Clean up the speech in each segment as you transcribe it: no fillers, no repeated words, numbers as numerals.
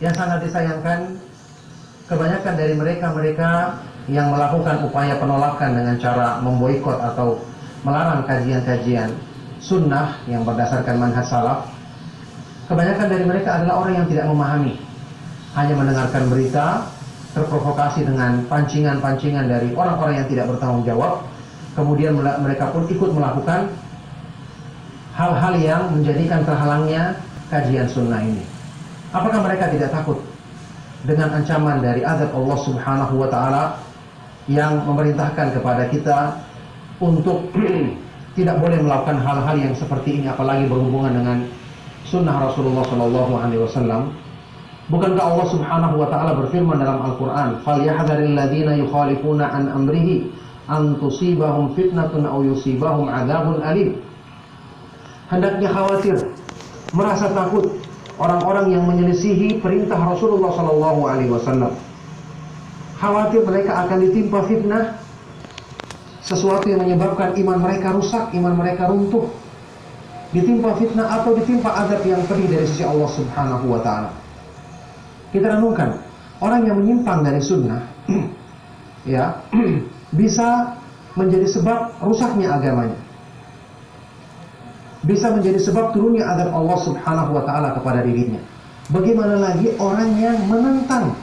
yang sangat disayangkan, kebanyakan dari mereka yang melakukan upaya penolakan dengan cara memboikot atau melarang kajian-kajian sunnah yang berdasarkan manhaj salaf, kebanyakan dari mereka adalah orang yang tidak memahami, hanya mendengarkan berita, terprovokasi dengan pancingan-pancingan dari orang-orang yang tidak bertanggung jawab, kemudian mereka pun ikut melakukan hal-hal yang menjadikan terhalangnya kajian sunnah ini. Apakah mereka tidak takut dengan ancaman dari azab Allah Subhanahu wa ta'ala yang memerintahkan kepada kita untuk tidak boleh melakukan hal-hal yang seperti ini, apalagi berhubungan dengan sunnah Rasulullah SAW? Bukankah Allah Subhanahu wa ta'ala berfirman dalam Al-Quran, "Falyahdharil ladzina yukhalifuna an amrihi an tusibahum fitnatun aw yusibahum adzabun alim." Hendaknya khawatir, merasa takut orang-orang yang menyelisihi perintah Rasulullah SAW. Khawatir mereka akan ditimpa fitnah, sesuatu yang menyebabkan iman mereka rusak, iman mereka runtuh. Ditimpa fitnah atau ditimpa azab yang pedih dari sisi Allah Subhanahu wa ta'ala. Kita renungkan, orang yang menyimpang dari sunnah ya, bisa menjadi sebab rusaknya agamanya, bisa menjadi sebab turunnya azab Allah Subhanahu wa ta'ala kepada dirinya. Bagaimana lagi orang yang menentang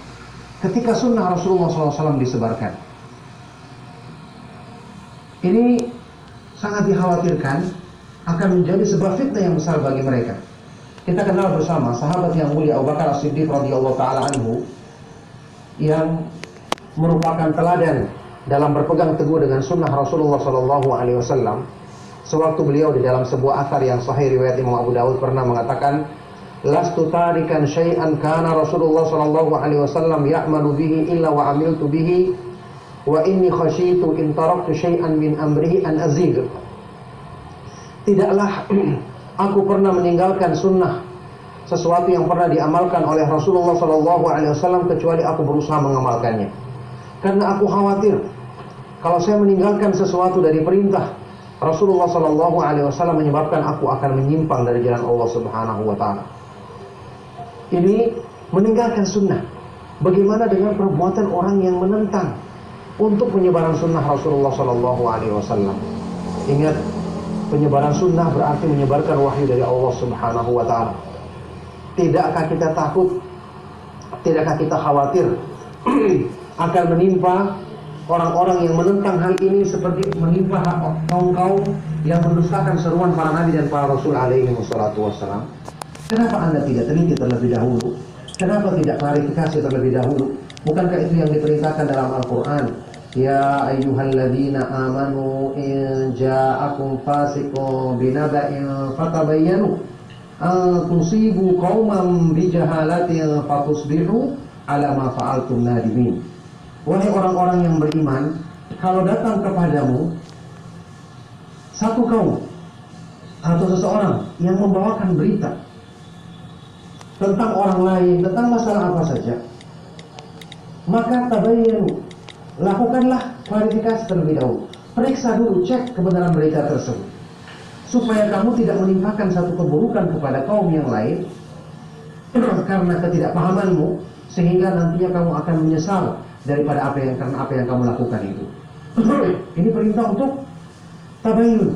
ketika sunnah Rasulullah SAW disebarkan? Ini sangat dikhawatirkan akan menjadi sebab fitnah yang besar bagi mereka. Kita kenal bersama sahabat yang mulia Abu Bakar As-Siddiq radhiyallahu ta'ala anhu, yang merupakan teladan dalam berpegang teguh dengan sunnah Rasulullah SAW. Sewaktu beliau di dalam sebuah athar yang sahih riwayat Imam Abu Dawud pernah mengatakan, "Lastu tarikan syai'an kana Rasulullah SAW ya'malu bihi illa wa amiltu bihi wa inni khasyitu in taraktu syai'an min amrihi an azig." Tidaklah aku pernah meninggalkan sunnah, sesuatu yang pernah diamalkan oleh Rasulullah SAW, kecuali aku berusaha mengamalkannya. Karena aku khawatir kalau saya meninggalkan sesuatu dari perintah Rasulullah SAW, menyebabkan aku akan menyimpang dari jalan Allah Subhanahu wa ta'ala. Ini meninggalkan sunnah. Bagaimana dengan perbuatan orang yang menentang untuk penyebaran sunnah Rasulullah SAW? Ingat, penyebaran sunnah berarti menyebarkan wahyu dari Allah Subhanahu wa ta'ala. Tidakkah kita takut, tidakkah kita khawatir akan menimpa orang-orang yang menentang hal ini seperti menimpa kaum-kaum yang mendustakan seruan para nabi dan para rasul alaihi wassalatu wassalam? Kenapa Anda tidak teliti terlebih dahulu? Kenapa tidak klarifikasi terlebih dahulu? Bukankah itu yang diperintahkan dalam Al-Quran? Ya ayyuhalladzina amanu in ja'akum fasiqun binaba'in fatabayyanu an tusibu qauman bijahalatin fatusbihu ala ma fa'altum nadimin. Wahai orang-orang yang beriman, kalau datang kepadamu satu kaum atau seseorang yang membawakan berita tentang orang lain, tentang masalah apa saja, maka tabayyanu, lakukanlah klarifikasi terlebih dahulu. Periksa dulu, cek kebenaran berita tersebut, supaya kamu tidak menimpakan satu keburukan kepada kaum yang lain karena ketidakpahamanmu, sehingga nantinya kamu akan menyesal daripada apa yang kamu lakukan itu. Ini perintah untuk tabayyun,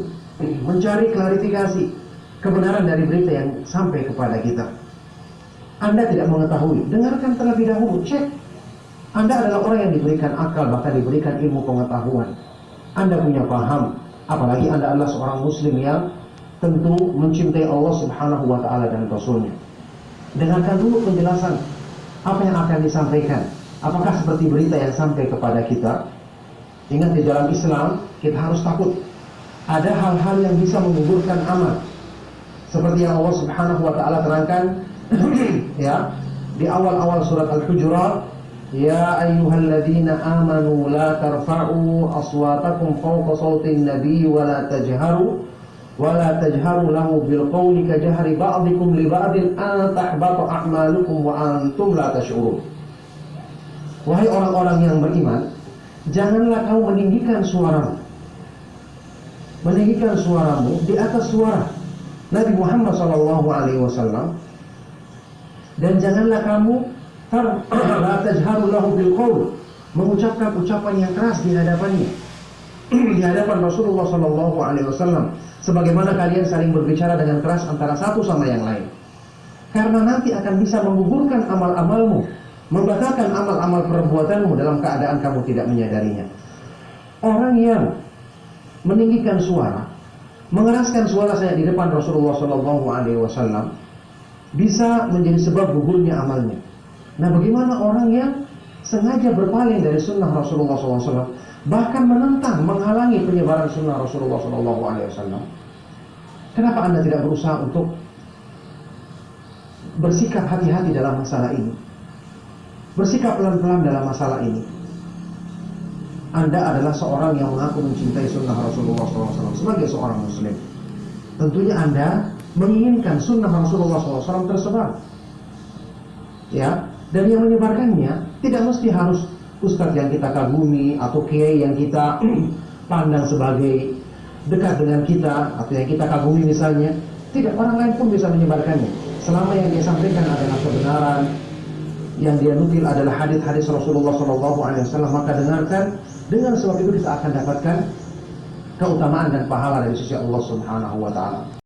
mencari klarifikasi kebenaran dari berita yang sampai kepada kita. Anda tidak mengetahui, dengarkan terlebih dahulu, cek. Anda adalah orang yang diberikan akal, bahkan diberikan ilmu pengetahuan. Anda punya paham, apalagi Anda adalah seorang muslim yang tentu mencintai Allah Subhanahu wa ta'ala dan Rasulnya. Dengarkan dulu penjelasan apa yang akan disampaikan. Apakah seperti berita yang sampai kepada kita? Ingat, di dalam Islam kita harus takut. Ada hal-hal yang bisa menggugurkan amal, seperti yang Allah Subhanahu wa ta'ala terangkan ya di awal-awal surat Al-Hujurat, ya ayyuhalladzina amanu la tarfa'u aswatakum fawqa sawtin nabiy wa la tajharu lahu bil qawli kajahri ba'dikum li ba'din an tahbata a'malukum wa antum la tash'urun. Wahai orang-orang yang beriman, janganlah kamu meninggikan suaramu di atas suara Nabi Muhammad SAW Dan janganlah kamu la tajharu lahu bil qaul, mengucapkan ucapan yang keras di hadapannya, di hadapan Rasulullah sallallahu alaihi wasallam, sebagaimana kalian saling berbicara dengan keras antara satu sama yang lain. Karena nanti akan bisa menggugurkan amal-amalmu, membatalkan amal-amal perbuatanmu dalam keadaan kamu tidak menyadarinya. Orang yang meninggikan suara, mengeraskan suara saya di depan Rasulullah sallallahu alaihi wasallam bisa menjadi sebab gugurnya amalnya. Nah, bagaimana orang yang sengaja berpaling dari sunnah Rasulullah SAW, bahkan menentang, menghalangi penyebaran sunnah Rasulullah SAW? Kenapa Anda tidak berusaha untuk bersikap hati-hati dalam masalah ini, bersikap pelan-pelan dalam masalah ini? Anda adalah seorang yang mengaku mencintai sunnah Rasulullah SAW sebagai seorang muslim. Tentunya Anda menginginkan sunnah Rasulullah SAW tersebar, ya. Dan yang menyebarkannya tidak mesti harus ustadz yang kita kagumi atau kiai yang kita pandang sebagai dekat dengan kita atau yang kita kagumi misalnya. Tidak, orang lain pun bisa menyebarkannya selama yang dia sampaikan adalah kebenaran, yang dia nukil adalah hadis-hadis Rasulullah SAW, maka dengarkan. Dengan sebab itu kita akan dapatkan keutamaan dan pahala dari sisi Allah Subhanahu wa taala.